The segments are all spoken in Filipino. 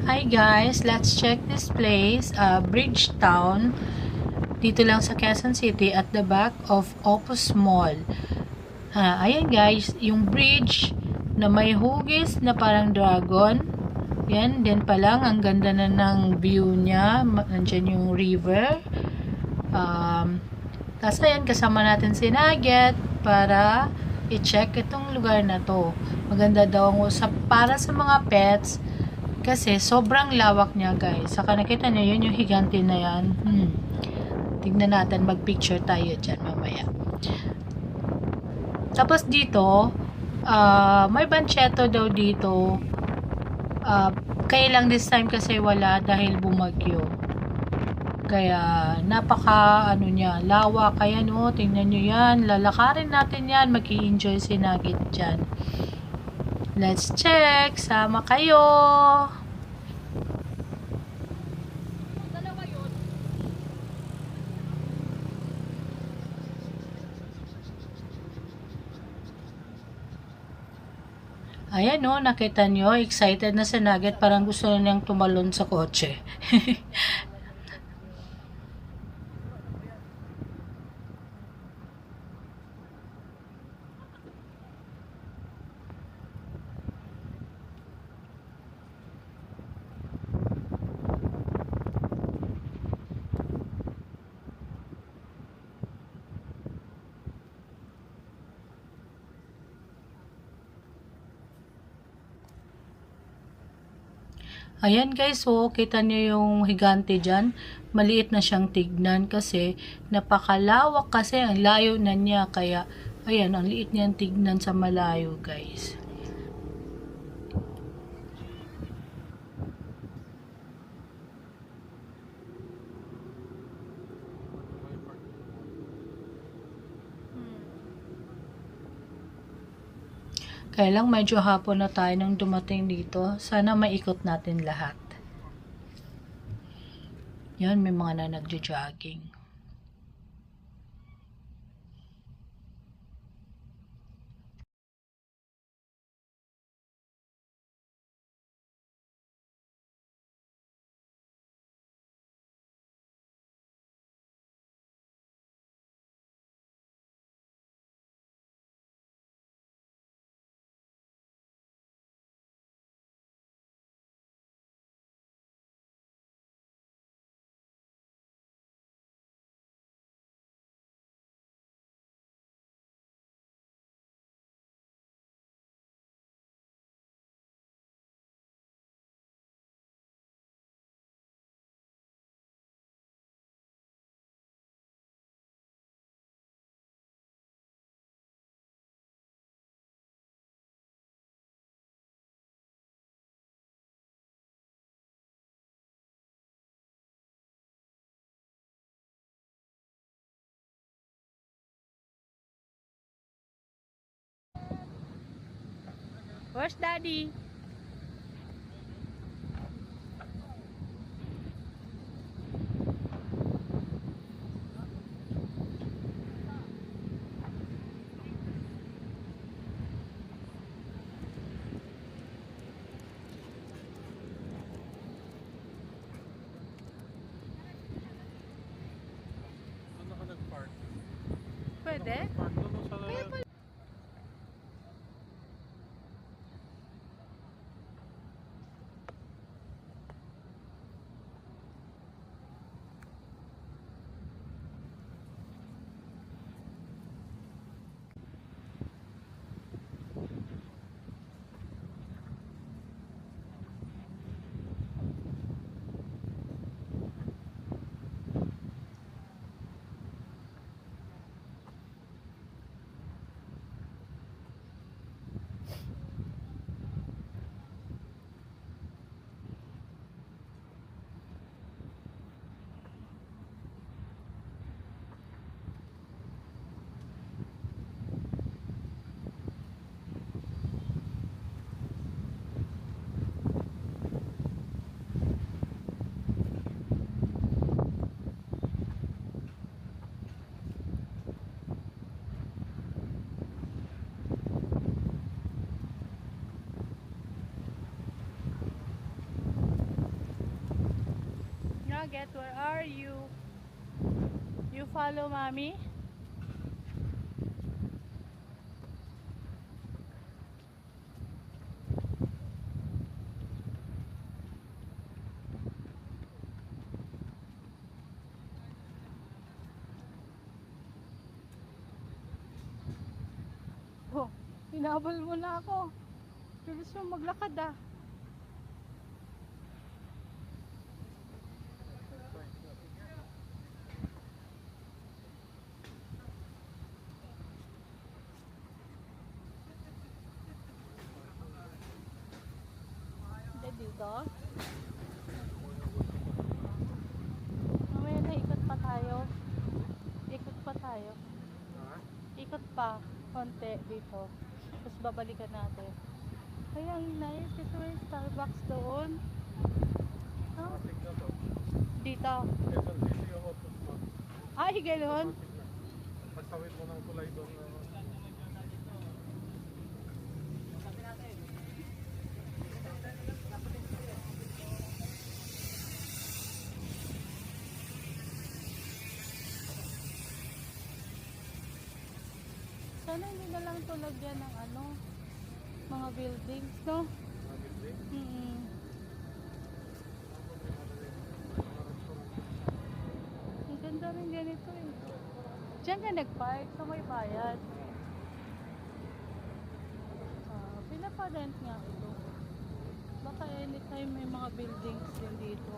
Hi guys, let's check this place, Bridgetown. Dito lang sa Quezon City at the back of Opus Mall. Ayan guys, yung bridge na may hugis na parang dragon. Yan, din pa lang, ang ganda na ng view niya. Nandyan yung river. Tapos ayan, kasama natin si Nugget para i-check itong lugar na to. Maganda daw ang para sa mga pets. Kasi sobrang lawak niya guys. Saka nakita niyo yun yung higante na yan. Tignan natin, mag-picture tayo dyan mamaya. Tapos dito, may bancheto daw dito. Kaya lang this time kasi wala dahil bumagyo. Kaya napaka niya, lawak. Kaya no, tingnan nyo yan. Lalakarin natin yan. Mag-i-enjoy si Nugget dyan. Let's check. Sama kayo. Ayan no, nakita nyo, excited na si Nugget, parang gusto na niyang tumalon sa kotse. Ayan guys, so kita niyo yung higante dyan. Maliit na siyang tignan kasi napakalawak kasi ang layo na niya. Kaya, ayan, ang liit niyang tignan sa malayo guys. Kaya lang medyo hapon na tayo nung dumating dito. Sana maikot natin lahat. Yan, may mga na nagjo-jogging. Where's Daddy? Pwede? Kaya pala. Nugget, where are you? You follow mommy? Oh, hinabol mo na ako. Bilis mo maglakad ah. Hindi dito. Mamaya na ikot pa tayo. Ikot pa tayo. Ikot pa. Konti dito. Tapos babalikan natin. Ay, ang nice. Ito yung Starbucks doon. Huh? Dito. Ay, gano'n? Pagtawid mo ng kulay doon. Sana hindi na lang ito lagyan ng ano, mga buildings, no? Ang ganda rin ganito eh. Diyan ka nag-park sa may bayad. Pinaparent nga ito. Baka anytime may mga buildings din dito.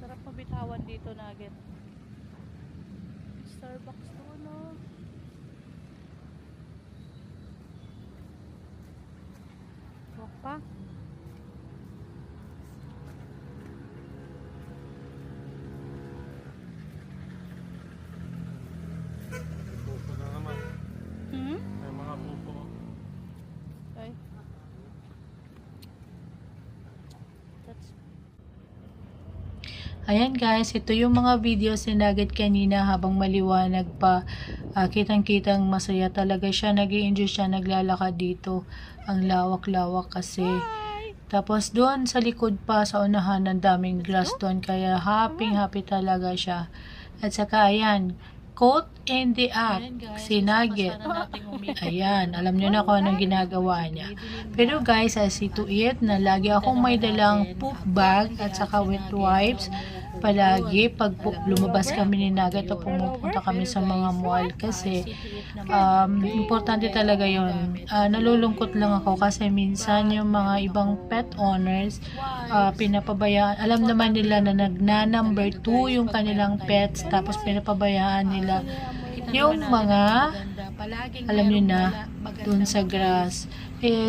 Sarap mabitawan dito, Nugget. Starbucks to, no? Walk pa. Pupo na naman. Hmm? May mga pupo. Okay. That's Ayan guys, ito yung mga videos ni Nugget kanina habang maliwanag pa. Kitang-kitang masaya talaga siya. Nag-i-enjoy siya, naglalakad dito. Ang lawak-lawak kasi. Tapos doon sa likod pa, sa unahan, ng daming grass doon. Kaya happy talaga siya. At saka ayan, quote in the act, si Nugget. Ayan, alam nyo na kung anong ginagawa niya. Pero guys, I see to it na lagi akong may dalang poop bag at saka wet wipes. Palagi pag lumabas kami ni Nugget o pumupunta kami sa mga mall kasi importante talaga yon. Nalulungkot lang ako kasi minsan yung mga ibang pet owners pinapabayaan. Alam naman nila na number 2 yung kanilang pets tapos pinapabayaan nila yung mga alam nyo na dun sa grass.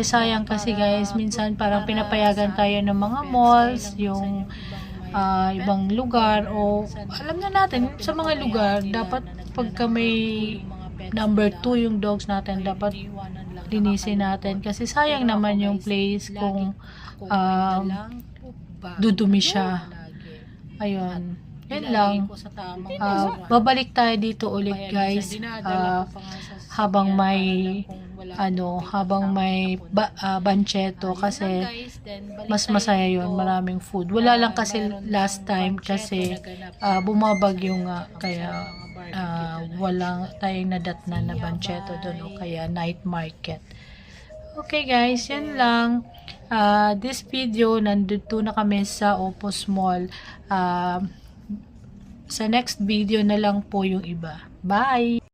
Sayang kasi guys, minsan parang pinapayagan tayo ng mga malls, yung ibang lugar o alam na natin sa mga lugar dapat pagka may number 2 yung dogs natin dapat linisin natin kasi sayang naman yung place kung dudumi siya. Ayun, yun lang. Babalik tayo dito ulit guys habang may bancheto kasi mas masaya yun, maraming food. Wala lang kasi last time kasi bumabagyo nga kaya walang tayong nadatnan na bancheto doon o kaya night market. Okay guys, yan lang. This video, nandito na kami sa Opus Mall. Sa next video na lang po yung iba. Bye!